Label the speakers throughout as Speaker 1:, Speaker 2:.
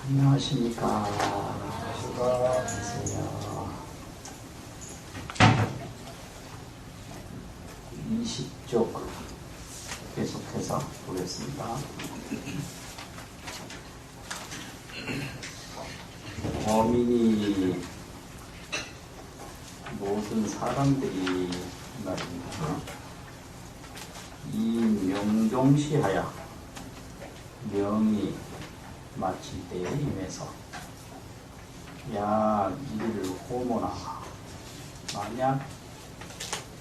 Speaker 1: 안녕하십니까. 수고하세요. 20쪽 계속해서 보겠습니다. 범인이 모든 사람들이 말입니다. 이 명종시하야 명이 마칠 때에 임해서 야 이를 호모나 만약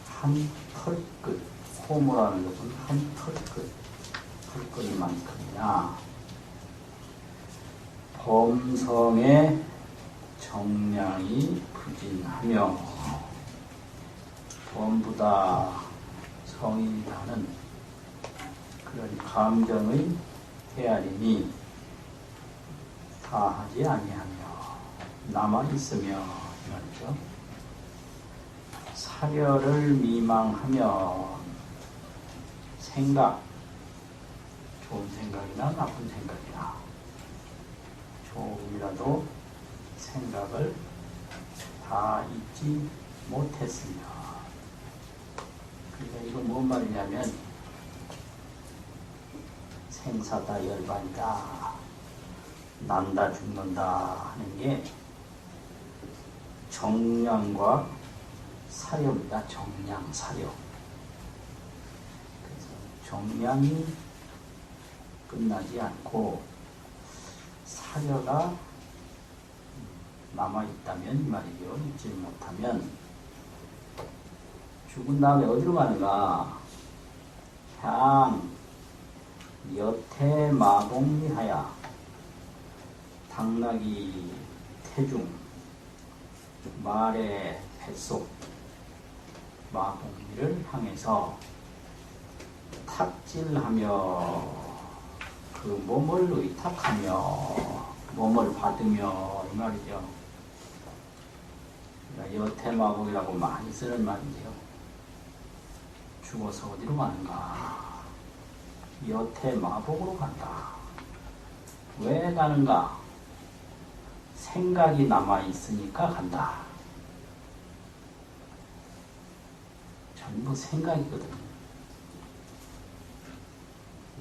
Speaker 1: 한 털끝 호모라는 것은 한 털끝이만큼이나 범성의 정량이 부진하며 범부다 성인이라는 그런 감정의 헤아림이 다하지 아니하며 남아있으며 말이죠. 사려를 미망하면 생각, 좋은 생각이나 나쁜 생각이나 조금이라도 생각을 다 잊지 못했습니다. 그러니까 이건 뭔 말이냐면 생사다 열반이다. 난다 죽는다 하는 게 정량과 사료입니다. 정량, 사료. 그래서 정량이 끝나지 않고 사료가 남아있다면 이 말이죠. 잊지 못하면 죽은 다음에 어디로 가는가? 향 여태 마동리하야 당나귀 태중 말의 뱃속 마동리를 향해서 탁질하며 그 몸을 의탁하며 몸을 받으며 이 말이죠. 그러니까 여태마복이라고 많이 쓰는 말인데요. 죽어서 어디로 가는가? 여태마복으로 간다. 왜 가는가? 생각이 남아있으니까 간다. 전부 생각이거든요.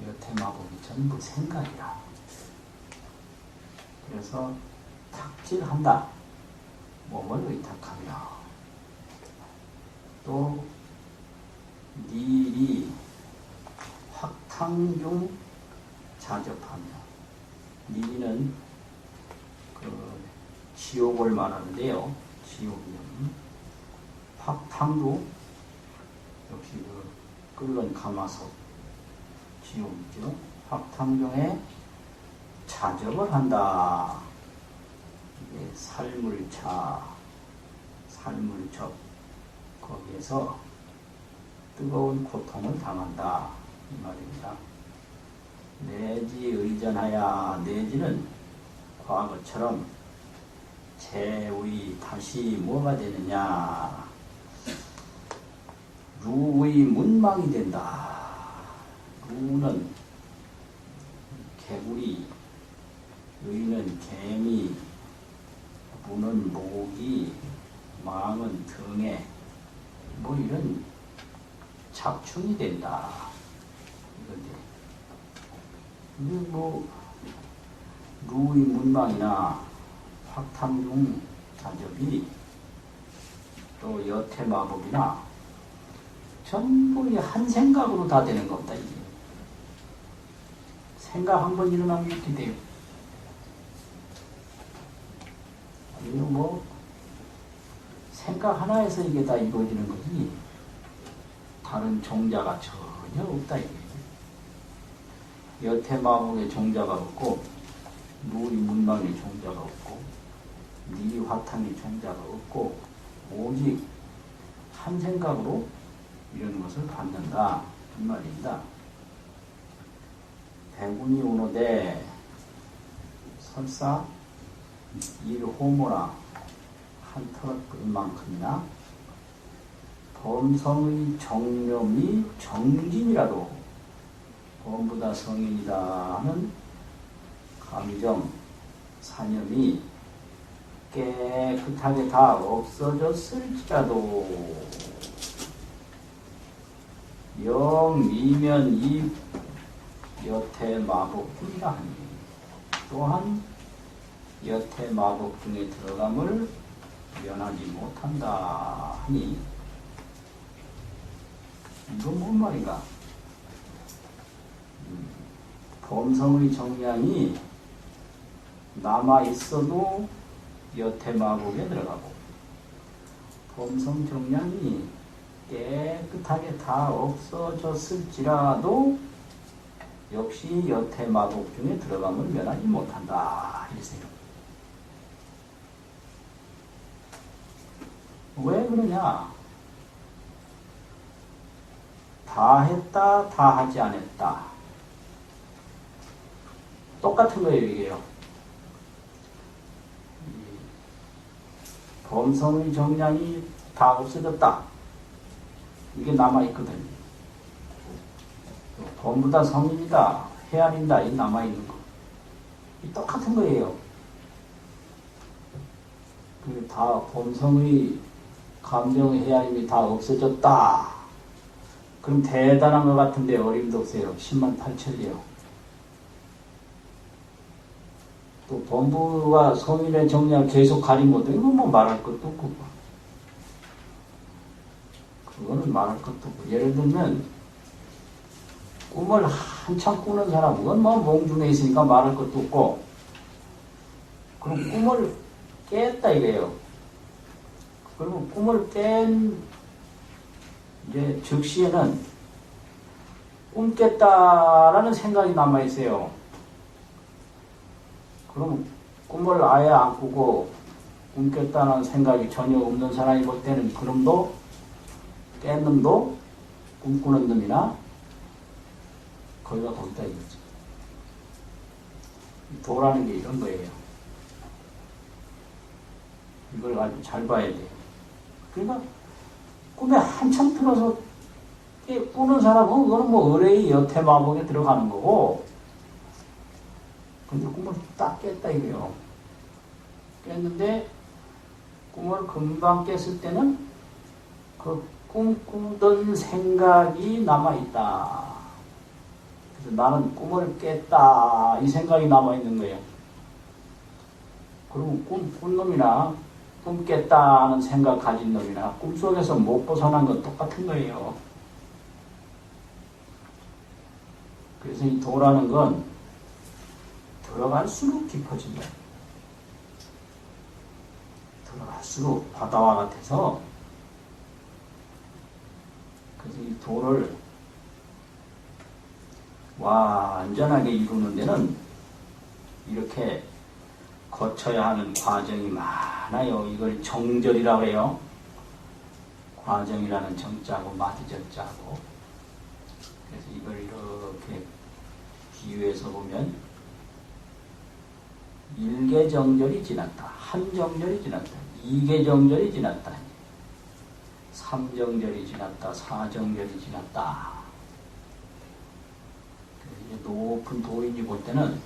Speaker 1: 여태마복이 전부 생각이라. 그래서 탁질한다. 몸을 의탁하며 또 니리 확탕중 자접하며 니리는 그 지옥을 말하는데요. 지옥은 확탕도 역시 그 끓는 가마솥 지옥이죠. 확탕중에 자접을 한다. 이게 살물차, 살물접 거기에서 뜨거운 고통을 당한다 이 말입니다. 내지 의전하야 내지는 과거처럼 재의 다시 뭐가 되느냐? 루의 문망이 된다. 루는 개구리, 의는 개미, 무는 모기, 망은 등에 뭐 이런 작충이 된다. 이건데 이게 뭐 루의 문망이나 확탐중 자접이 또 여태마법이나 전부 한 생각으로 다 되는 겁니다. 이게 생각 한 번 일어나면 이렇게 돼요. 이거 뭐 생각 하나에서 이게 다 이루어지는 거지 다른 종자가 전혀 없다 이게. 여태마법의 종자가 없고 누리 문망의 종자가 없고 니 화탕의 종자가 없고 오직 한 생각으로 이런 것을 받는다 이 말입니다. 대군이 오노되 설사 일 호모라 한 털끝만큼이나 범성의 정념이 정진이라도 범보다 성인이다 하는 감정 사념이 깨끗하게 다 없어졌을지라도 영 이면 이 여태 마법중이라 하니 또한 여태 마법중에 들어감을 면하지 못한다 하니 이건 뭔 말인가? 범성의 정량이 남아있어도 여태 마법에 들어가고 범성 정량이 깨끗하게 다 없어졌을지라도 역시 여태 마법 중에 들어감을 면하지 못한다. 이랬어요. 왜 그러냐? 다 했다, 다 하지 않았다. 똑같은 거예요, 이게요. 범성의 정량이 다 없어졌다. 이게 남아있거든요. 범부다 성인이다, 해안인다, 이 남아있는 거. 이 똑같은 거예요. 다 범성의 감정 해안임이 다 없어졌다. 그럼 대단한 것 같은데 어림도 없어요. 10만 8천리요. 또 범부와 성인의 정량 계속 가림 못해. 이건 뭐 말할 것도 없고. 그거는 말할 것도 없고. 예를 들면 꿈을 한참 꾸는 사람, 그건 뭐 몽중에 있으니까 말할 것도 없고. 그럼 꿈을 깼다 이거예요. 그리고 꿈을 깬 이제 즉시에는 꿈 깼다라는 생각이 남아있어요. 그럼 꿈을 아예 안 꾸고 꿈 깼다는 생각이 전혀 없는 사람이 볼 때는 그놈도 깬 놈도 꿈꾸는 놈이나 거기가 거기다 이거지. 도라는 게 이런 거예요. 이걸 아주 잘 봐야 돼요. 그러니까 꿈에 한참 들어서 꾸는 사람은 그거는 뭐 의뢰의 여태 마법에 들어가는 거고, 근데 꿈을 딱 깼다 이거요. 깼는데 꿈을 금방 깼을 때는 그 꿈꾸던 생각이 남아있다. 그래서 나는 꿈을 깼다 이 생각이 남아있는 거예요. 그러면 꾼 놈이나 꿈 깼다는 생각 가진 놈이나 꿈속에서 못 벗어난 건 똑같은 거예요. 그래서 이 도라는 건 들어갈수록 깊어진다. 들어갈수록 바다와 같아서, 그래서 이 도를 완전하게 이루는 데는 이렇게 거쳐야 하는 과정이 많아요. 이걸 정절이라고 해요. 과정이라는 정자고 마디절자고. 그래서 이걸 이렇게 비유해서 보면 일개정절이 지났다. 한정절이 지났다. 이개정절이 지났다. 삼정절이 지났다. 사정절이 지났다. 그래서 높은 도인이 볼 때는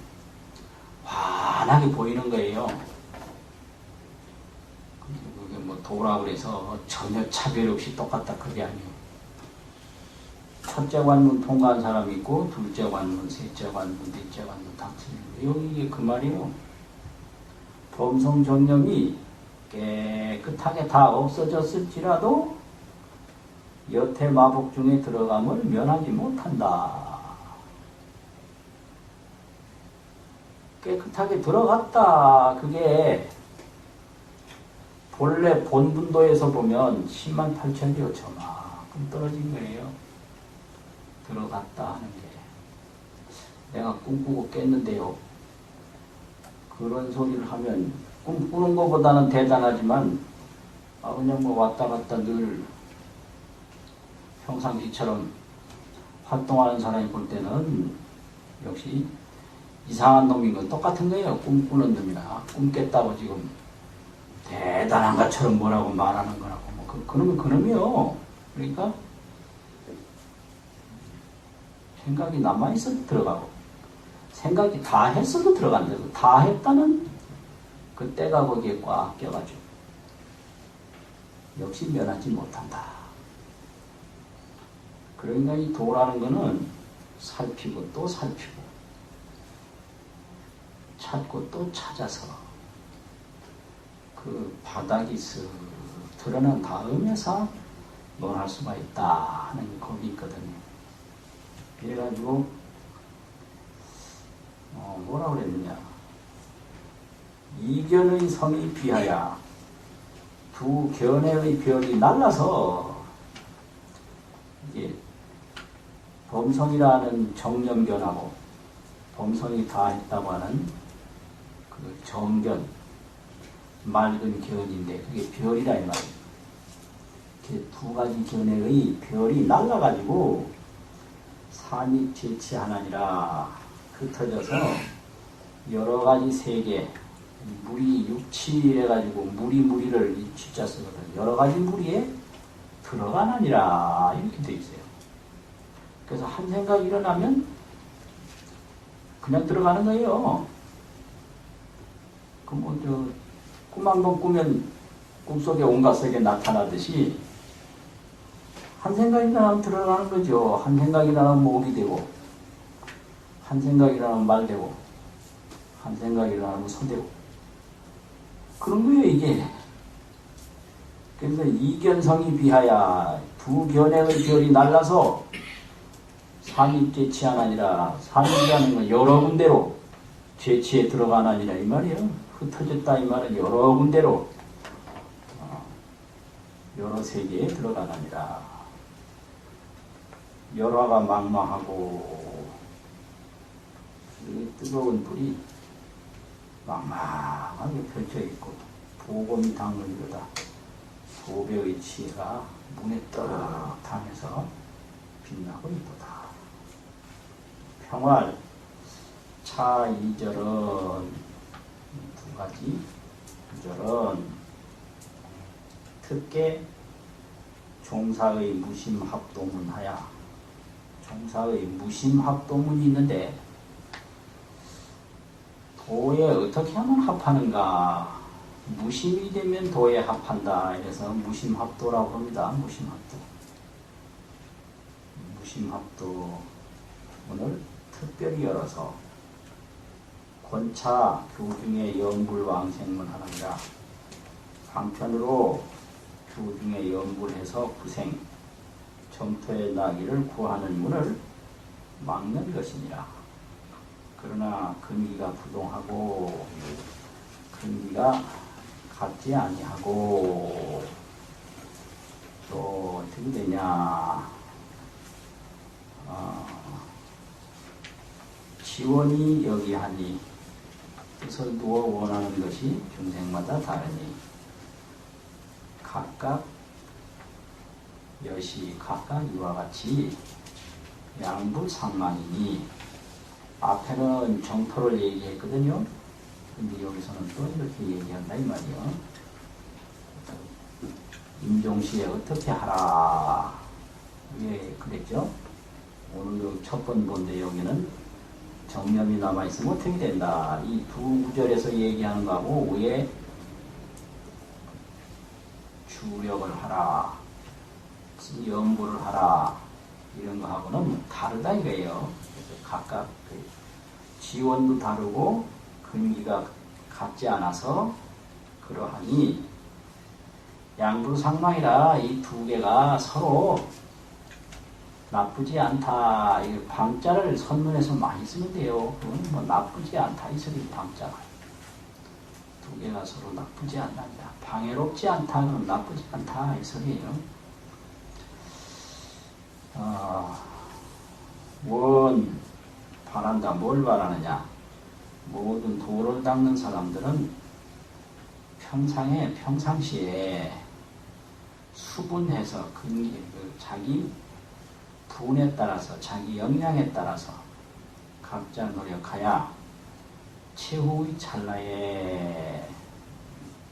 Speaker 1: 환하게 보이는 거예요. 그게 뭐 도라 그래서 전혀 차별 없이 똑같다 그게 아니에요. 첫째 관문 통과한 사람이 있고, 둘째 관문, 셋째 관문, 넷째 관문 당신이고, 이게 그 말이에요. 범성 정념이 깨끗하게 다 없어졌을지라도 여태 마법 중에 들어감을 면하지 못한다. 깨끗하게 들어갔다. 그게 본래 본분도에서 보면 10만 8천리요 저만큼 떨어진 거예요. 들어갔다 하는 게. 내가 꿈꾸고 깼는데요. 그런 소리를 하면 꿈꾸는 것보다는 대단하지만 그냥 뭐 왔다 갔다 늘 평상시처럼 활동하는 사람이 볼 때는 역시 이상한 놈인 건 똑같은 거예요. 꿈꾸는 놈이나 꿈 깼다고 지금 대단한 것처럼 뭐라고 말하는 거라고. 뭐 그놈은 그놈이요. 그러니까 생각이 남아있어도 들어가고 생각이 다 했어도 들어간다. 다 했다는 그 때가 거기에 꽉 껴가지고 역시 면하지 못한다. 그러니까 이 도라는 거는 살피고 또 살피고 찾고 또 찾아서 그 바닥이 쓱 드러난 다음에서 논할 수가 있다 하는 법이 있거든요. 그래가지고 뭐라 그랬느냐, 이견의 성이 비하야 두 견해의 별이 날라서 이게 범성이라는 정념견하고 범성이 다 했다고 하는 그 정견, 맑은 견인데 그게 별이라 이 말이에요. 두 가지 견해의 별이 날라가지고 삼입재치하나니라 흩어져서 여러 가지 세계, 무리 육치 해가지고 무리를 이 취자 쓰거든. 여러 가지 무리에 들어가나니라 이렇게 돼 있어요. 그래서 한 생각이 일어나면 그냥 들어가는 거예요. 꿈 한 번 꾸면 꿈속에 온갖 세계 나타나듯이 한 생각이 일어나면 들어가는 거죠. 한 생각이 일어나면 목이 되고, 한 생각이 일어나면 말 되고, 한 생각이 일어나면 손 되고, 그런 거예요 이게. 그래서 이견성이 비하야 두 견해의 별이 날라서 삼입재치하나니라. 삼입이라는 건 여러 군데로 재치에 들어가나니라 이 말이에요. 흩어졌다 이 말은 여러 군데로 여러 세계에 들어가나니라. 열화가 망망하고 뜨거운 불이 망망하게 펼쳐있고 보검이 당근이로다. 도배의 치가 문에 떡 타면서 빛나고 있도다. 평활 차 이절은 두 가지 구절은 특게 종사의 무심합도문하야. 종사의 무심합도문이 있는데 도에 어떻게 하면 합하는가? 무심이 되면 도에 합한다. 이래서 무심합도라고 합니다. 무심합도문을 특별히 열어서 권차 교중의 영불왕생문 하느니라. 방편으로 교중의 영불해서 구생 점토의 나기를 구하는 문을 막는 것이니라. 그러나 근기가 부동하고 근기가 같지 아니하고 또 어떻게 되냐, 지원이 여기하니 뜻을 두어 원하는 것이 중생마다 다르니 각각 여시 각각 이와 같이 양불상망이니. 앞에는 정토를 얘기했거든요. 근데 여기서는 또 이렇게 얘기한다 이 말이요. 임종시에 어떻게 하라. 왜 그랬죠? 오늘 첫 번 본데 여기는 정념이 남아있으면 어떻게 된다. 이 두 구절에서 얘기하는 거하고 위에 주력을 하라, 연부를 하라 이런 거하고는 다르다 이거예요. 그래서 각각 지원도 다르고 근기가 같지 않아서 그러하니 양불상망이라 이 두 개가 서로 나쁘지 않다. 이 방자를 선문에서 많이 쓰면 돼요. 그건 뭐 나쁘지 않다 이 소리. 방자가 두 개가 서로 나쁘지 않다, 방해롭지 않다, 그럼 나쁘지 않다 이 소리예요. 원 바란다. 뭘 바라느냐? 모든 도를 닦는 사람들은 평상시에 수분해서 자기 분에 따라서 자기 역량에 따라서 각자 노력하여 최후의 찰나에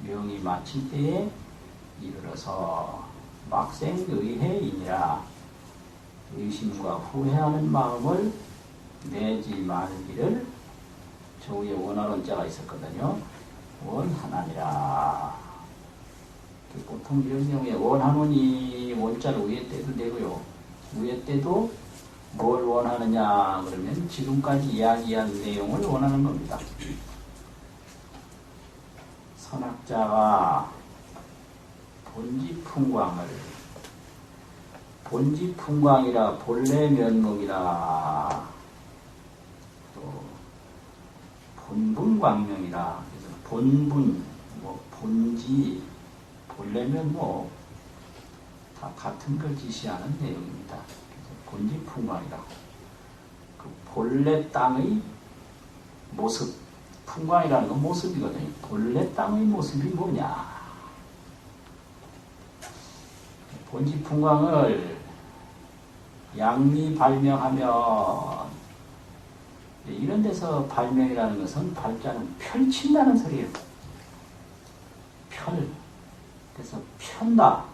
Speaker 1: 명이 마칠 때에 이르러서 막생의해이니라. 의심과 후회하는 마음을 내지 말기를. 저 위에 원하는 자가 있었거든요. 원하나니라. 보통 이런 경우에 원하노니 원자를 위에 때도 되고요. 위에 때도 뭘 원하느냐 그러면 지금까지 이야기한 내용을 원하는 겁니다. 선학자가 본지풍광이라 본래 면목이라 또 본분광명이라 그래서 본분, 본지, 본래 면목 다 같은 걸 지시하는 내용입니다. 본지풍광이라 그 본래 땅의 모습, 풍광이라는 건 모습이거든요. 본래 땅의 모습이 뭐냐? 본지풍광을 양리 발명하면 이런 데서 발명이라는 것은 발자는 펼친다는 소리예요. 그래서 편다.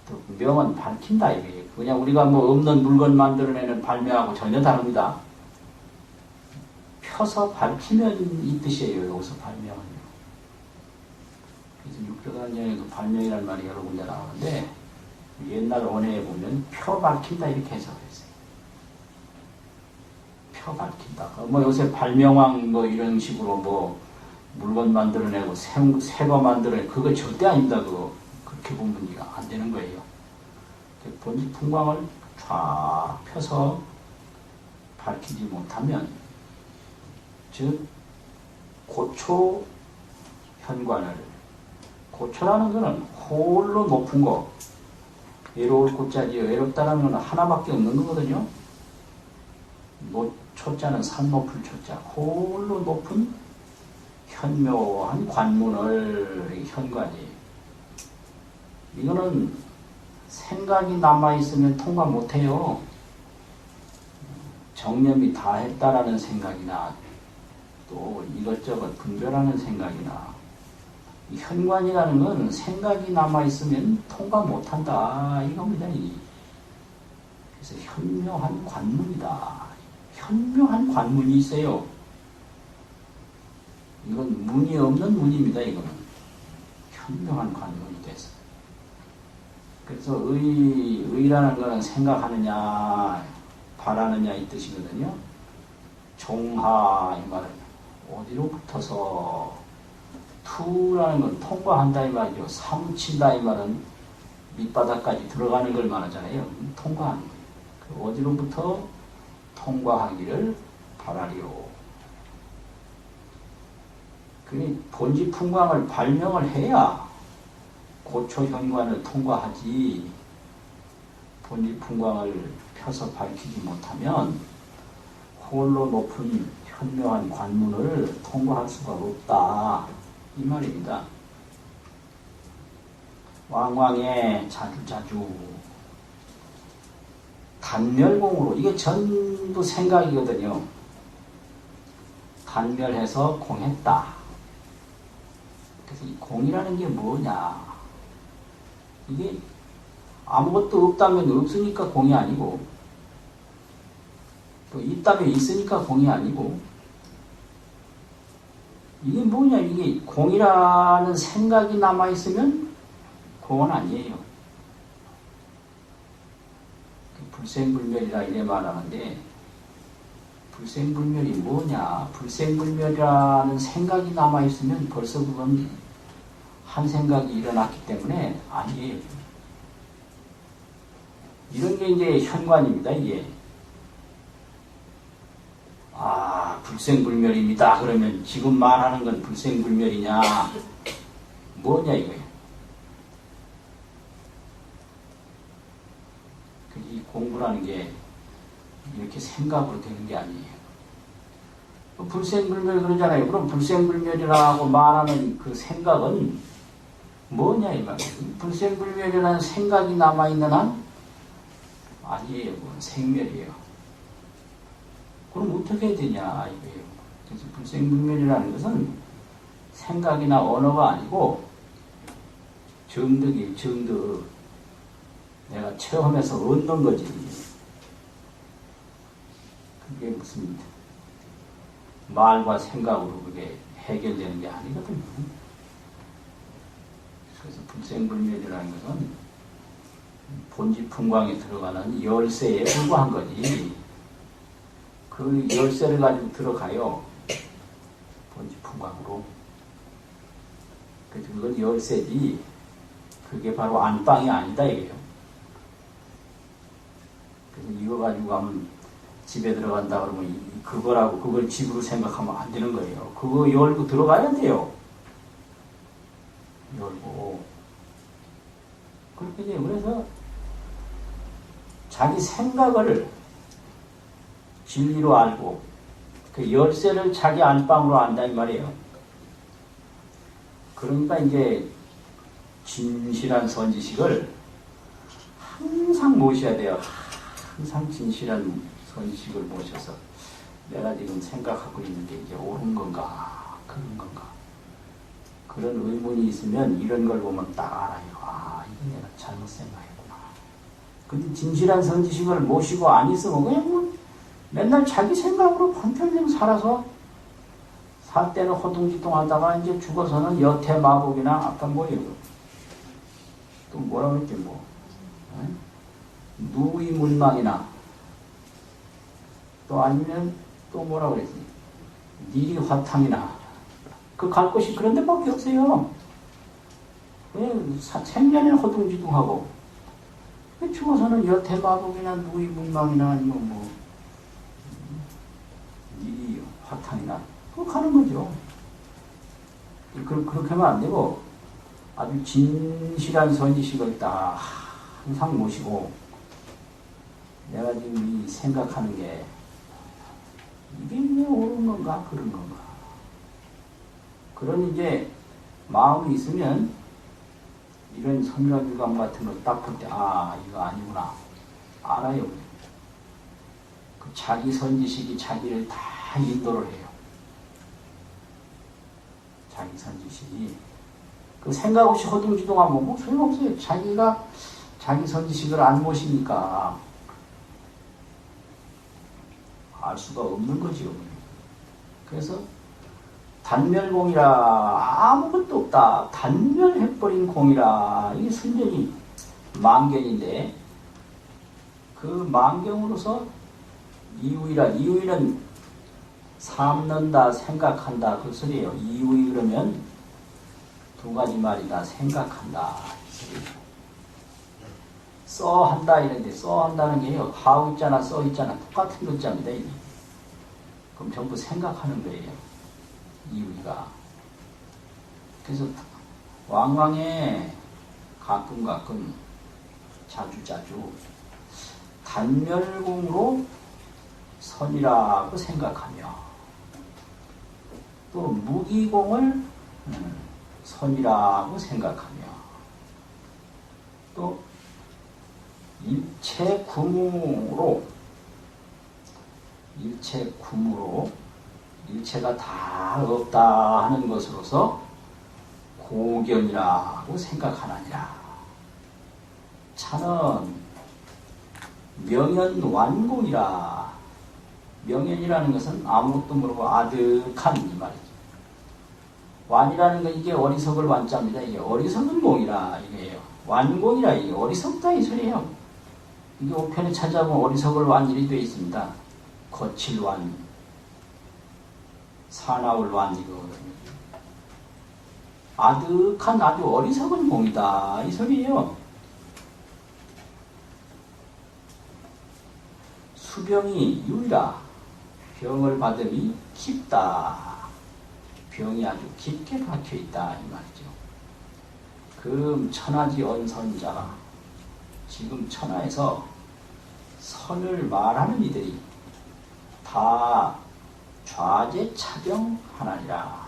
Speaker 1: 또 명은 밝힌다 이게. 그냥 우리가 뭐 없는 물건 만들어내는 발명하고 전혀 다릅니다. 펴서 밝히면 이 뜻이에요. 여기서 발명은요. 그래서 육조단정에도 발명이라는 말이 여러 군데 나오는데 옛날 원어에 보면 펴 밝힌다 이렇게 해석했어요. 펴 밝힌다. 뭐 요새 발명왕 뭐 이런 식으로 뭐 물건 만들어내고 새거 만들어내고 그거 절대 아닙니다. 그거 그렇게 보면 안 되는 거예요. 본지풍광을 쫙 펴서 밝히지 못하면 즉 고초 현관을 고초라는 것은 홀로 높은 거 외로울 고자지요. 외롭다는 것은 하나밖에 없는 거거든요. 초자는 산 높을 초자 홀로 높은 현묘한 관문을 현관이 이거는 생각이 남아있으면 통과 못해요. 정념이 다 했다라는 생각이나 또 이것저것 분별하는 생각이나 이 현관이라는 건 생각이 남아있으면 통과 못한다 이겁니다. 그래서 현묘한 관문이다. 현묘한 관문이 있어요. 이건 문이 없는 문입니다. 이거는 현묘한 관문이 돼서 그래서 의라는 것은 생각하느냐 바라느냐 이 뜻이거든요. 종하 이 말은 어디로 붙어서 투라는 건 통과한다 이 말이죠. 사무친다 이 말은 밑바닥까지 들어가는 걸 말하잖아요. 통과하는 거예요. 어디로부터 통과하기를 바라리오. 그러니 본지풍광을 발명을 해야 고초현관을 통과하지 본지풍광을 펴서 밝히지 못하면 홀로 높은 현묘한 관문을 통과할 수가 없다 이 말입니다. 왕왕에 자주자주 단멸공으로 이게 전부 생각이거든요. 단멸해서 공했다. 그래서 이 공이라는 게 뭐냐? 이게 아무것도 없다면 없으니까 공이 아니고 또 있다면 있으니까 공이 아니고 이게 뭐냐? 이게 공이라는 생각이 남아있으면 공은 아니에요. 불생불멸이라 이래 말하는데 불생불멸이 뭐냐? 불생불멸이라는 생각이 남아있으면 벌써 그건 한 생각이 일어났기 때문에 아니에요. 이런 게 이제 현관입니다. 이게 불생불멸입니다. 그러면 지금 말하는 건 불생불멸이냐? 뭐냐 이거예요. 이 공부라는 게 이렇게 생각으로 되는 게 아니에요. 불생불멸 그러잖아요. 그럼 불생불멸이라고 말하는 그 생각은 뭐냐 이 말이에요. 불생불멸이라는 생각이 남아있는 한 아니에요. 그건 생멸이에요. 그럼 어떻게 해야 되냐 이거예요. 그래서 불생불멸이라는 것은 생각이나 언어가 아니고 정득이에요. 정득. 내가 체험해서 얻는 거지. 그게 무슨 말과 생각으로 그게 해결되는 게 아니거든요. 그래서 불생불멸이라는 것은 본지풍광에 들어가는 열쇠에 불과한 거지. 그 열쇠를 가지고 들어가요. 본지풍광으로. 그래서 그건 열쇠지. 그게 바로 안방이 아니다 이게요. 그래서 이거 가지고 가면 집에 들어간다 그러면 그거라고 그걸 집으로 생각하면 안 되는 거예요. 그거 열고 들어가야 돼요. 열고. 그렇게 돼요. 그래서 자기 생각을 진리로 알고 그 열쇠를 자기 안방으로 안다 이 말이에요. 그러니까 이제 진실한 선지식을 항상 모셔야 돼요. 항상 진실한 선지식을 모셔서 내가 지금 생각하고 있는 게 이제 옳은 건가 그런 건가 그런 의문이 있으면 이런 걸 보면 딱 알아요. 아, 이거 내가 잘못 생각했구나. 근데 진실한 선지식을 모시고 안 있으면 그냥 뭐 맨날 자기 생각으로 번편생 살아서 살 때는 허둥지둥 하다가 이제 죽어서는 여태 마법이나 아까 뭐예요? 또 뭐라 그랬지 뭐 누이문망이나 또 아니면 또 뭐라 그랬지? 니리화탕이나 그 갈 곳이 그런 데밖에 없어요. 그냥 생전에는 허둥지둥하고 죽어서는 여태 마법이나 누이문망이나 아니면 뭐 니리화탕이나 그거 가는 거죠. 그렇게 하면 안 되고 아주 진실한 선지식을 딱 항상 모시고 내가 지금 이 생각하는 게 이게 왜 옳은 건가 그런 건가 그런 이제 마음이 있으면 이런 선명유감 같은 거 딱 볼 때 아 이거 아니구나 알아요. 그 자기 선지식이 자기를 다 인도를 해요. 자기 선지식이 그 생각 없이 허둥지둥하면 뭐 소용없어요. 자기가 자기 선지식을 안 모시니까 알 수가 없는 거지요. 그래서 단멸공이라 아무것도 없다. 단멸해버린 공이라 이게 순전히 망견인데 그 망경으로서 이우이라 이우이는 삼는다 생각한다 그 소리예요. 이우이 그러면 두 가지 말이다. 생각한다 이 소리예요. 써한다 이런데 써한다는 게 하우 있잖아 써 있잖아 똑같은 글자입니다. 이게. 그럼 전부 생각하는 거예요. 이유가. 그래서 왕왕에 가끔 자주 단멸공으로 선이라고 생각하며 또 무기공을 선이라고 생각하며 또 일체구무로 일체가 다 없다 하는 것으로서 고견이라고 생각하느니라. 차는 명연완공이라. 명연이라는 것은 아무것도 모르고 아득한 이 말이죠. 완이라는 건 이게 어리석을 완자입니다. 이게 어리석은 공이라 이게요. 완공이라 이게 어리석다 이 소리예요. 이게 우편에 찾아보면 어리석을 완일이 되어 있습니다. 거칠완, 사나울 완 이거거든요. 아득한 아주 어리석은 공이다 이 소리예요. 수병이 유이라. 병을 받음이 깊다. 병이 아주 깊게 박혀있다 이 말이죠. 금 천하지 언선자. 지금 천하에서 선을 말하는 이들이 다 좌제차병하나니라.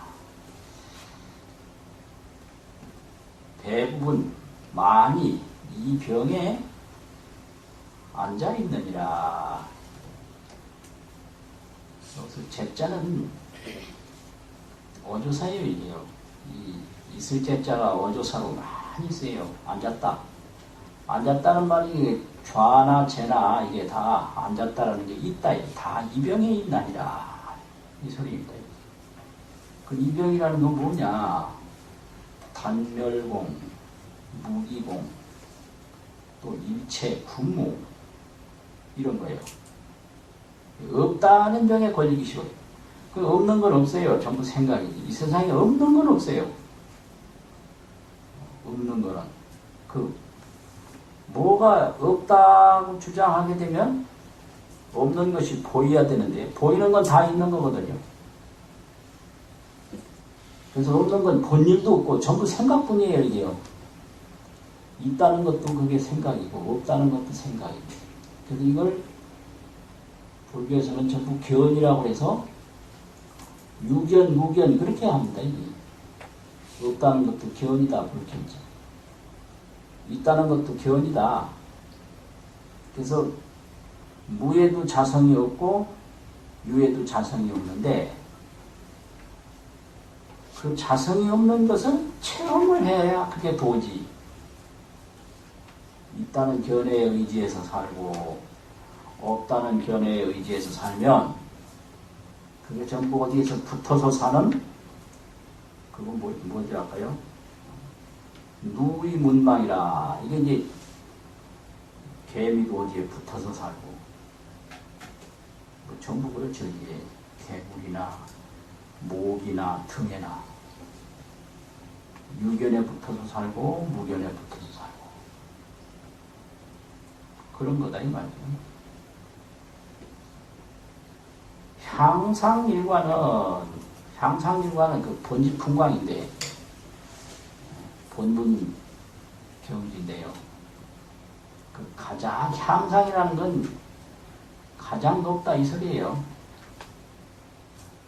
Speaker 1: 대부분 많이 이 병에 앉아있느니라. 여기서 제자는 어조사예요. 이게요. 이 있을 제자가 어조사로 많이 쓰여요. 앉았다. 앉았다는 말이 좌나 재나 이게 다 앉았다라는 게 있다. 다 이 병에 있나니라. 이 소리입니다. 그 이병이라는 건 뭐냐? 단멸공, 무기공, 또 일체, 군무 이런 거예요. 없다는 병에 걸리기 쉬워요. 그 없는 건 없어요. 전부 생각이지. 이 세상에 없는 건 없어요. 없는 거는 그 뭐가 없다고 주장하게 되면 없는 것이 보여야 되는데 보이는 건 다 있는 거거든요. 그래서 없는 건 본 일도 없고 전부 생각뿐이에요. 이게요. 있다는 것도 그게 생각이고 없다는 것도 생각이고. 그래서 이걸 불교에서는 전부 견이라고 해서 유견, 무견 그렇게 합니다. 이게. 없다는 것도 견이다. 불견이죠. 있다는 것도 견이다. 그래서 무에도 자성이 없고 유에도 자성이 없는데 그 자성이 없는 것은 체험을 해야 그게 도지. 있다는 견해에 의지해서 살고 없다는 견해에 의지해서 살면 그게 전부 어디에서 붙어서 사는 그건 뭐지 할까요? 누이문망이라. 이게 이제 개미도 어디에 붙어서 살고 뭐 전부 그렇죠. 이게 개구리나 모기나 등에나 유견에 붙어서 살고 무견에 붙어서 살고 그런 거다 이 말이죠. 향상일과는 그 본지풍광인데 본문 경지인데요. 그 가장 향상이라는 건 가장 높다 이 소리예요.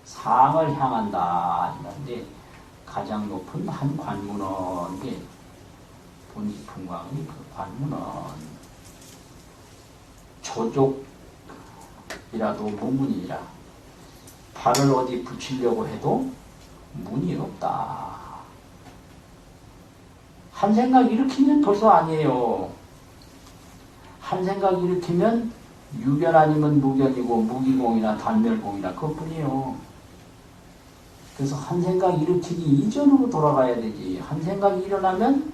Speaker 1: 상을 향한다 이런데 가장 높은 한 관문은 이게 본지풍광이 그 관문은 조족이라도 무문이라 발을 어디 붙이려고 해도 문이 없다. 한 생각 일으키면 벌써 아니에요. 한 생각 일으키면 유견 아니면 무견이고 무기공이나 단멸공이나 그것뿐이에요. 그래서 한 생각 일으키기 이전으로 돌아가야 되지. 한 생각이 일어나면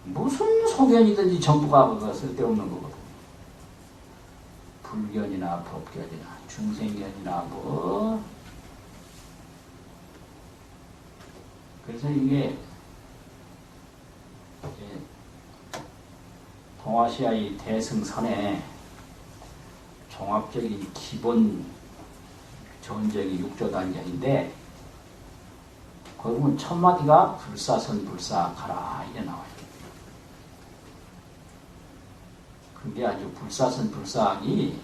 Speaker 1: 무슨 소견이든지 전부가 그거 쓸데없는 거거든. 불견이나 법견이나 중생견이나 뭐. 그래서 이게 동아시아의 대승선의 종합적인 기본 전적이 육조단경인데 거기 보면 첫 마디가 불사선 불사가라 이게 나와요. 그게 아주 불사선 불사하기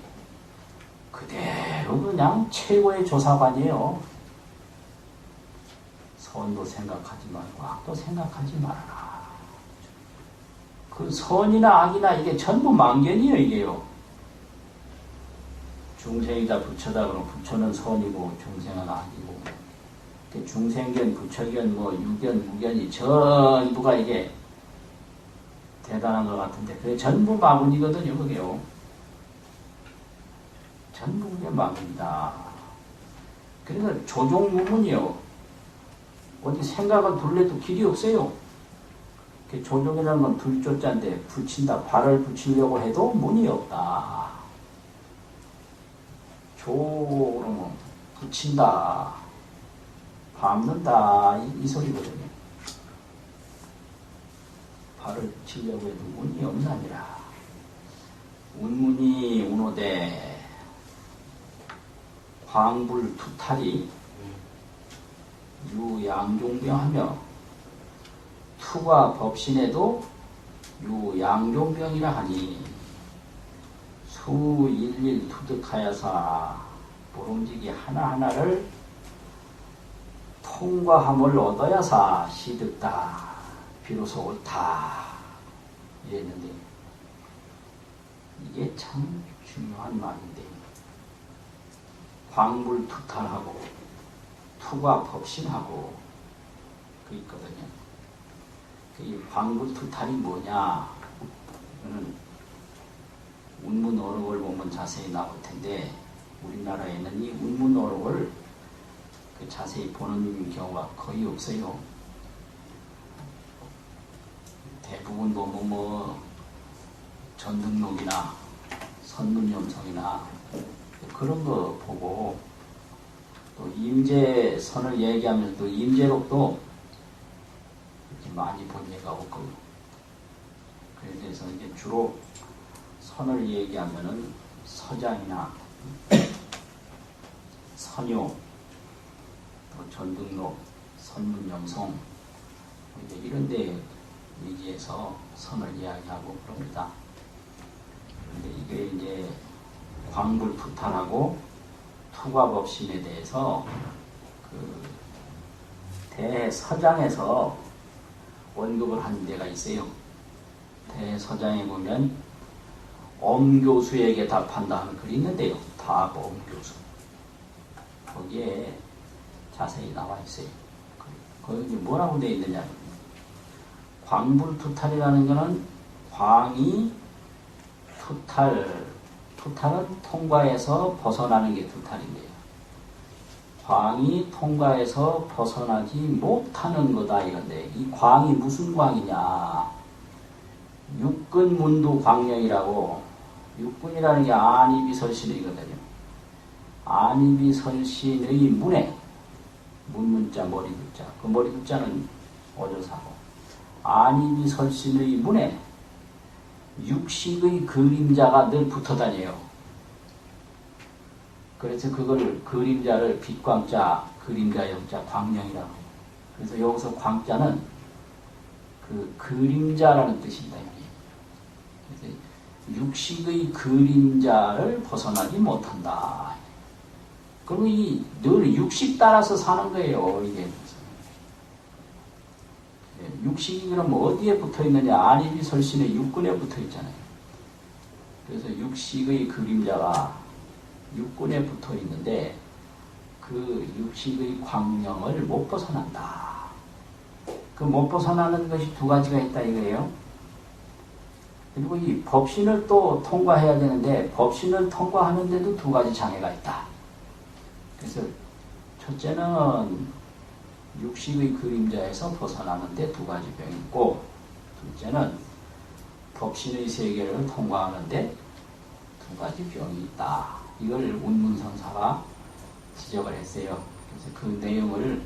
Speaker 1: 그대로 그냥 최고의 조사관이에요. 선도 생각하지 말고 악도 생각하지 말아라. 그 선이나 악이나 이게 전부 망견이에요. 이게요. 중생이다 부처다 그러면 부처는 선이고 중생은 악이고 중생견, 부처견, 뭐 유견, 무견이 전부가 이게 대단한 것 같은데 그게 전부 마군이거든요. 그게요. 전부 그게 마군이다. 그래서 조종무문이요. 어디 생각을 둘래도 길이 없어요. 조종이라는 건 불조자인데 붙인다. 발을 붙이려고 해도 문이 없다. 그러면 붙인다. 밟는다. 이 소리거든요. 발을 붙이려고 해도 문이 없나니라. 운문이 운호대 광불 투탈이 유양종병하며 투가 법신에도 유양종병이라 하니 수일일 투득하여사 모름지기 하나하나를 통과함을 얻어야사 시득다 비로소 옳다 이랬는데 이게 참 중요한 말인데 광불투탈하고 투가 법신하고 그 있거든요. 이 광불투탈이 뭐냐? 이거는 운문어록을 보면 자세히 나올 텐데 우리나라에는 이 운문어록을 그 자세히 보는 경우가 거의 없어요. 대부분 보면 뭐 전등록이나 선문염성이나 그런 거 보고 또 임재선을 얘기하면서 또 임재록도 이렇게 많이 본 예가 없고 그래서 이제 주로 선을 얘기하면은 서장이나 선요, 또 전등록, 선문염송 이제 이런 데 위기에서 선을 이야기하고 그럽니다. 그런데 이게 이제 광불투탈하고 투과법신에 대해서 그 대서장에서 언급을 한 데가 있어요. 대서장에 보면 엄교수에게 답한다 하는 글이 있는데요. 답 엄교수. 거기에 자세히 나와 있어요. 거기 뭐라고 되어 있느냐. 광불투탈이라는 것은 광이 투탈은 통과해서 벗어나는 게 투탈인데요. 광이 통과해서 벗어나지 못하는 거다 이건데 이 광이 무슨 광이냐. 육근문두 광령이라고 육근이라는 게 안이비설신이거든요. 안이비설신의 문에 문문자 머리두자 그 머리두자는 어조사고 안이비설신의 문에 육식의 그림자가 늘 붙어다녀요. 그래서 그걸 그림자를 빛광자 그림자 영자 광령이라고 해요. 그래서 여기서 광자는 그 그림자라는 뜻입니다. 그래서 육식의 그림자를 벗어나지 못한다. 그럼 늘 육식 따라서 사는 거예요. 이게 육식이 그럼 어디에 붙어 있느냐? 안이비설신의 육근에 붙어 있잖아요. 그래서 육식의 그림자가 육근에 붙어 있는데 그 육식의 광명을 못 벗어난다. 그 못 벗어나는 것이 두 가지가 있다 이거예요. 그리고 이 법신을 또 통과해야 되는데 법신을 통과하는데도 두 가지 장애가 있다. 그래서 첫째는 육식의 그림자에서 벗어나는데 두 가지 병이 있고 둘째는 법신의 세계를 통과하는데 두 가지 병이 있다. 이걸 운문선사가 지적을 했어요. 그래서 그 내용을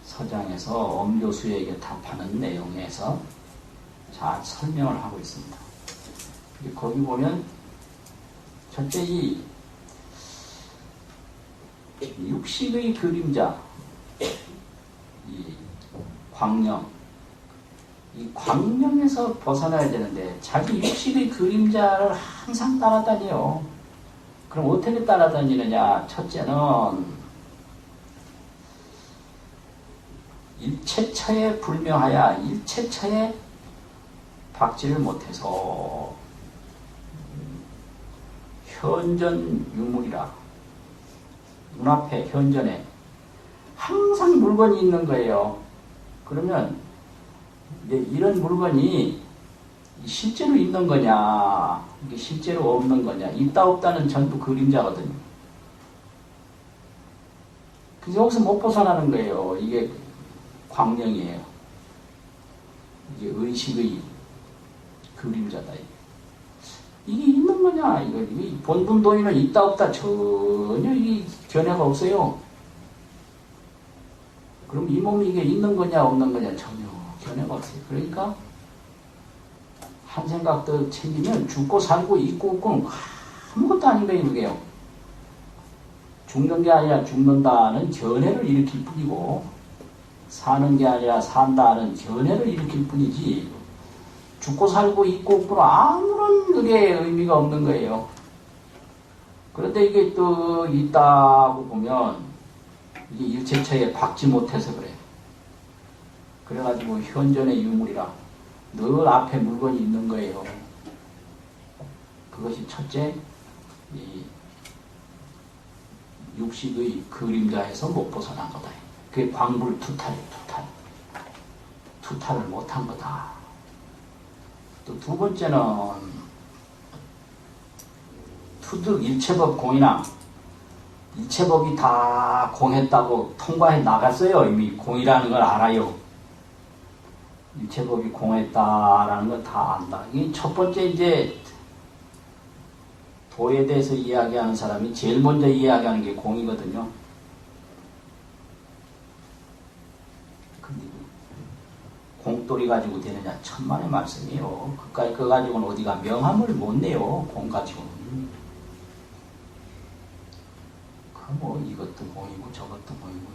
Speaker 1: 서장에서 엄교수에게 답하는 내용에서 잘 설명을 하고 있습니다. 거기 보면 첫째 이 육식의 그림자 이 광령 이 광령에서 벗어나야 되는데 자기 육식의 그림자를 항상 따라다녀요. 그럼 어떻게 따라다니느냐. 첫째는 일체처에 불명하여 일체처에 박지를 못해서 현전 유물이라 눈앞에 현전에 항상 물건이 있는 거예요. 그러면 이제 이런 물건이 실제로 있는 거냐 이게 실제로 없는 거냐 있다 없다는 전부 그림자거든요. 그래서 여기서 못 벗어나는 거예요. 이게 광명이에요. 이게 의식의 그림자다. 이게 있는 거냐? 이게 본분도인은 있다 없다 전혀 이 견해가 없어요. 그럼 이 몸이 이게 있는 거냐 없는 거냐 전혀 견해가 없어요. 그러니까 한 생각도 챙기면 죽고 살고 있고 없고는 아무것도 아닌 거예요. 그게요. 죽는 게 아니라 죽는다는 견해를 일으킬 뿐이고 사는 게 아니라 산다는 견해를 일으킬 뿐이지 죽고 살고 있고 없고는 아무런 그게 의미가 없는 거예요. 그런데 이게 또 있다고 보면 이게 일체처에 박지 못해서 그래. 그래가지고 현전의 유물이라 늘 앞에 물건이 있는 거예요. 그것이 첫째 이 육식의 그림자에서 못 벗어난 거다. 그게 광불투탈이에요. 투탈을 못한 거다. 또 두 번째는 투득 일체법 공인왕 이체법이 다 공했다고 통과해 나갔어요. 이미 공이라는 걸 알아요. 이체법이 공했다라는 걸 다 안다. 이 첫 번째 이제 도에 대해서 이야기하는 사람이 제일 먼저 이야기하는 게 공이거든요. 근데 공돌이 가지고 되느냐 천만의 말씀이에요. 그거 가지고는 어디가 명함을 못 내요. 공 가지고는. 뭐 이것도 공이고 저것도 공이고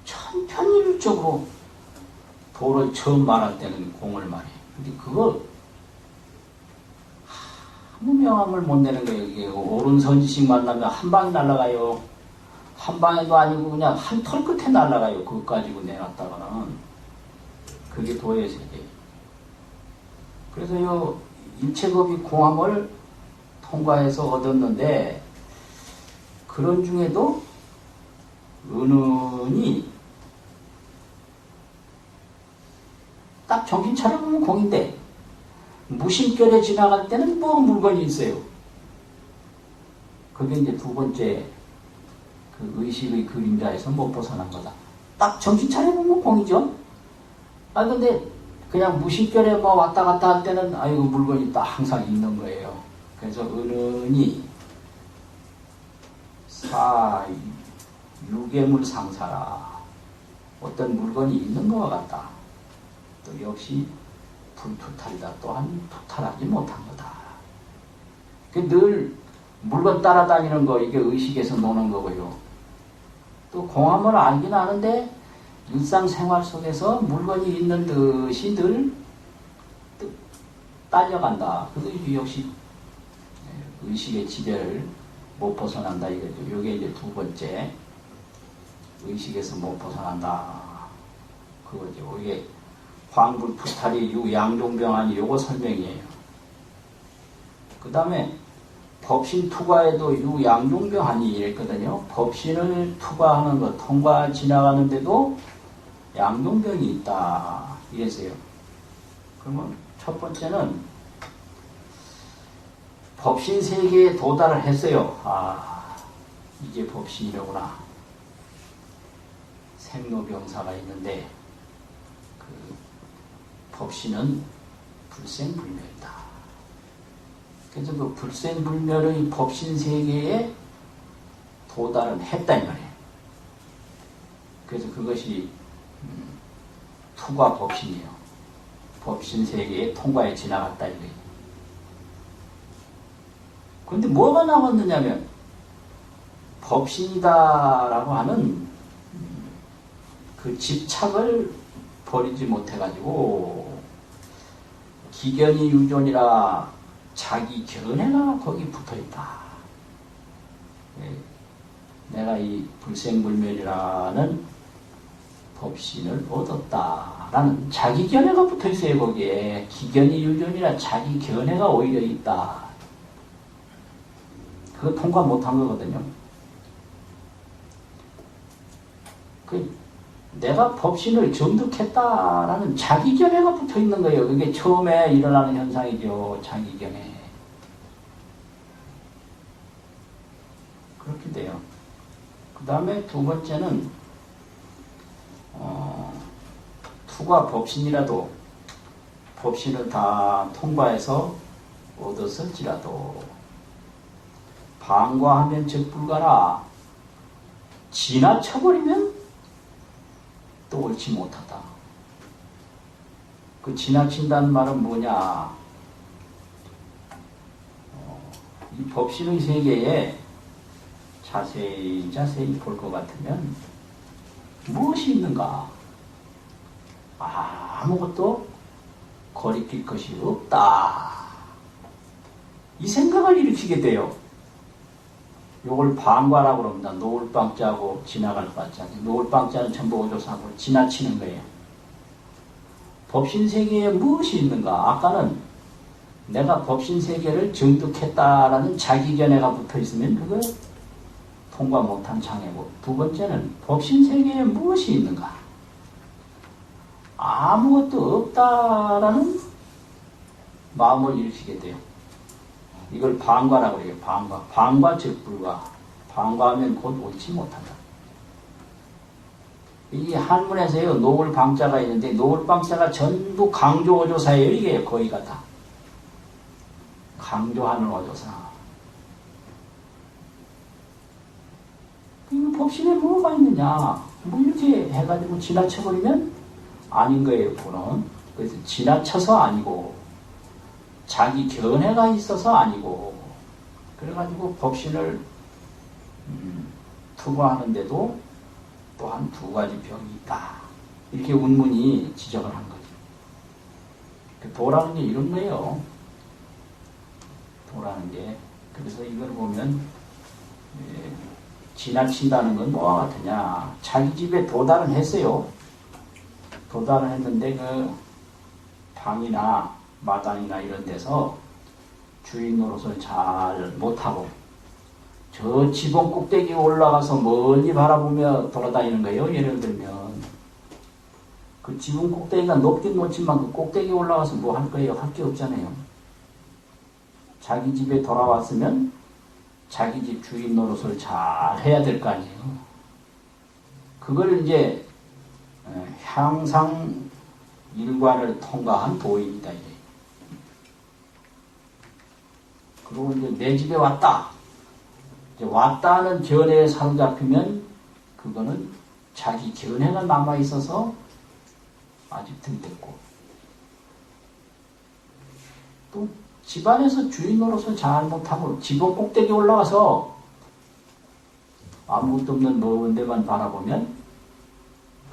Speaker 1: 천편일률적으로 도를 처음 말할 때는 공을 말해. 근데 그걸 아무 명함을 못 내는 거예요. 이게 옳은 선지식 만나면 한 방에 날아가요. 한 방에도 아니고 그냥 한 털 끝에 날아가요. 그것 가지고 내놨다가는. 그게 도의 세계. 그래서 요 일체법이 공함을 통과해서 얻었는데 그런 중에도 은은이 딱 정신 차려보면 공인데 무심결에 지나갈 때는 뭐 물건이 있어요. 그게 이제 두 번째 그 의식의 그림자에서 못 벗어난 거다. 딱 정신 차려보면 공이죠. 근데 그냥 무심결에 뭐 왔다 갔다 할 때는 아이고 물건이 딱 항상 있는 거예요. 그래서 은은이 유괴물 상사라. 어떤 물건이 있는 것과 같다. 또 역시 불투탈이다. 또한 투탈하지 못한 거다. 늘 물건 따라다니는 거 이게 의식에서 노는 거고요. 또 공함을 알긴 아는데 일상생활 속에서 물건이 있는 듯이 늘 딸려간다. 그것이 역시 의식의 지배를 못 벗어난다 이거죠. 이게 이제 두 번째 의식에서 못 벗어난다 그거죠. 이게 황불투탈이 유양종병하니 요거 설명이에요. 그 다음에 법신 투과에도 유양종병하니 이랬거든요. 법신을 투과하는 것 통과 지나가는데도 양종병이 있다 이랬어요. 그러면 첫 번째는 법신 세계에 도달을 했어요. 이게 법신이로구나. 생로병사가 있는데 그 법신은 불생불멸이다. 그래서 그 불생불멸의 법신 세계에 도달을 했다 이 말이에요. 그래서 그것이 투과 법신이에요. 법신 세계에 통과해 지나갔다 이거예요. 그런데 뭐가 남았느냐면 법신이다라고 하는 그 집착을 버리지 못해가지고 기견이 유존이라 자기 견해가 거기 붙어있다. 내가 이 불생불멸이라는 법신을 얻었다라는 자기 견해가 붙어있어요. 거기에 기견이 유존이라 자기 견해가 오히려 있다. 그거 통과 못한 거거든요. 내가 법신을 정득했다라는 자기 견해가 붙어 있는 거예요. 그게 처음에 일어나는 현상이죠. 자기 견해. 그렇게 돼요. 그 다음에 두 번째는 투가 법신이라도 법신을 다 통과해서 얻었을지라도 방과하면 적불가라. 지나쳐버리면 또 옳지 못하다. 그 지나친다는 말은 뭐냐? 이 법신의 세계에 자세히 볼 것 같으면 무엇이 있는가? 아무것도 거리낄 것이 없다. 이 생각을 일으키게 돼요. 요걸 방과라고 그럽니다. 노을방자고 지나갈 방자. 노을방자는 전부 오조사고 지나치는 거예요. 법신세계에 무엇이 있는가? 아까는 내가 법신세계를 정득했다라는 자기견해가 붙어있으면 그거 통과 못한 장애고, 두 번째는 법신세계에 무엇이 있는가? 아무것도 없다라는 마음을 일으키게 돼요. 이걸 방과라고 그래요. 방과. 방과 즉 불과. 방과하면 곧 옳지 못한다. 이게 한문에서요, 노을방자가 있는데, 노을방자가 전부 강조어조사예요, 이게 거의가 다. 강조하는 어조사. 이 법신에 뭐가 있느냐? 뭐 이렇게 해가지고 지나쳐버리면 아닌 거예요, 그거는. 그래서 지나쳐서 아니고, 자기 견해가 있어서 아니고, 그래가지고 법신을 투과하는데도 또한 두 가지 병이 있다. 이렇게 운문이 지적을 한 거죠. 도라는 게 이런 거예요. 도라는 게. 그래서 이걸 보면 지나친다는 건 뭐와 같으냐. 자기 집에 도달은 했어요. 도달은 했는데 그 방이나 마당이나 이런 데서 주인 노릇을 잘 못하고 저 지붕 꼭대기에 올라가서 멀리 바라보며 돌아다니는 거예요. 예를 들면 그 지붕 꼭대기가 높긴 높지만 그 꼭대기에 올라가서 뭐 할 거예요? 할 게 없잖아요. 자기 집에 돌아왔으면 자기 집 주인 노릇을 잘 해야 될 거 아니에요. 그걸 이제 향상 일관을 통과한 도입니다. 이제. 그리고 이제 내 집에 왔다. 이제 왔다는 견해에 사로잡히면 그거는 자기 견해가 남아있어서 아직 들댔고 또 집안에서 주인 노릇을 잘 못하고 지붕 꼭대기 올라가서 아무것도 없는 먼 데만 바라보면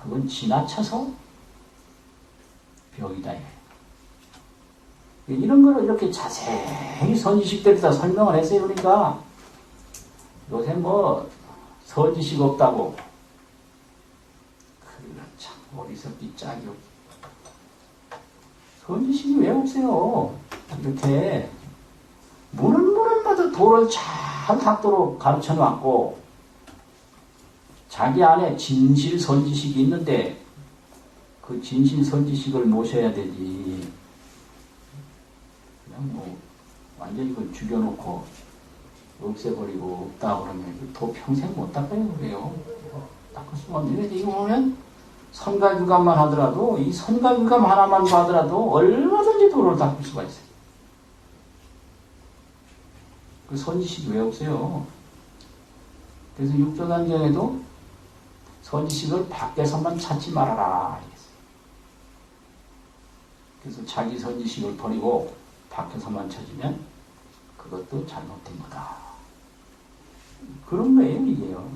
Speaker 1: 그건 지나쳐서 병이다. 이런 거를 이렇게 자세히 선지식들이 다 설명을 했어요. 그러니까 요새 뭐 선지식 없다고 그래 참 어리석기 짝이 없. 선지식이 왜 없어요? 이렇게 문을마다 도를 잘 닦도록 가르쳐 놨고 자기 안에 진실 선지식이 있는데 그 진실 선지식을 모셔야 되지. 그냥 뭐 완전히 그걸 죽여놓고 없애버리고 없다 그러면 도 평생 못 닦아요. 그래요. 닦을 수가 없는데 이거 보면 선가유감만 하더라도 이 선가유감 하나만 하더라도 얼마든지 도를 닦을 수가 있어요. 그 선지식이 왜 없어요? 그래서 육조단경에도 선지식을 밖에서만 찾지 말아라. 그래서 자기 선지식을 버리고 밖에서만 찾으면 그것도 잘못된 거다. 그런 거예요, 이게요.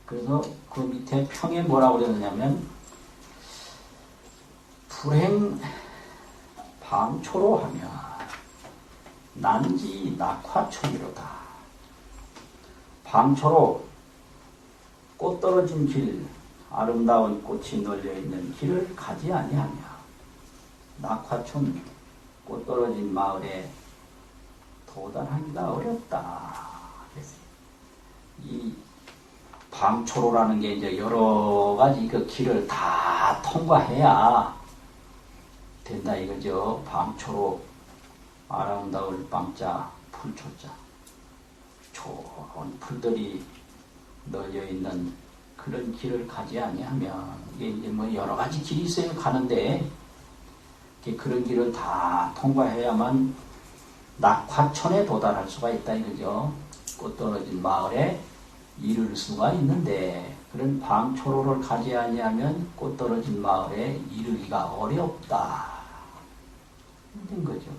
Speaker 1: 그래서 그 밑에 평에 뭐라고 그러느냐면 불행 방초로 하며 난지 낙화초기로다. 방초로 꽃 떨어진 길, 아름다운 꽃이 널려있는 길을 가지 아니하며 낙화촌 꽃 떨어진 마을에 도달하기가 어렵다. 이 방초로라는 게 이제 여러 가지 그 길을 다 통과해야 된다 이거죠. 방초로 아름다울 방자 풀초자 좋은 풀들이 널려 있는 그런 길을 가지 아니하면 이게 이제 뭐 여러 가지 길이 있어요. 가는데 그런 길을 다 통과해야만 낙화촌에 도달할 수가 있다 이거죠. 꽃 떨어진 마을에 이를 수가 있는데 그런 방초로를 가지 아니하면 꽃 떨어진 마을에 이르기가 어렵다. 된 거죠.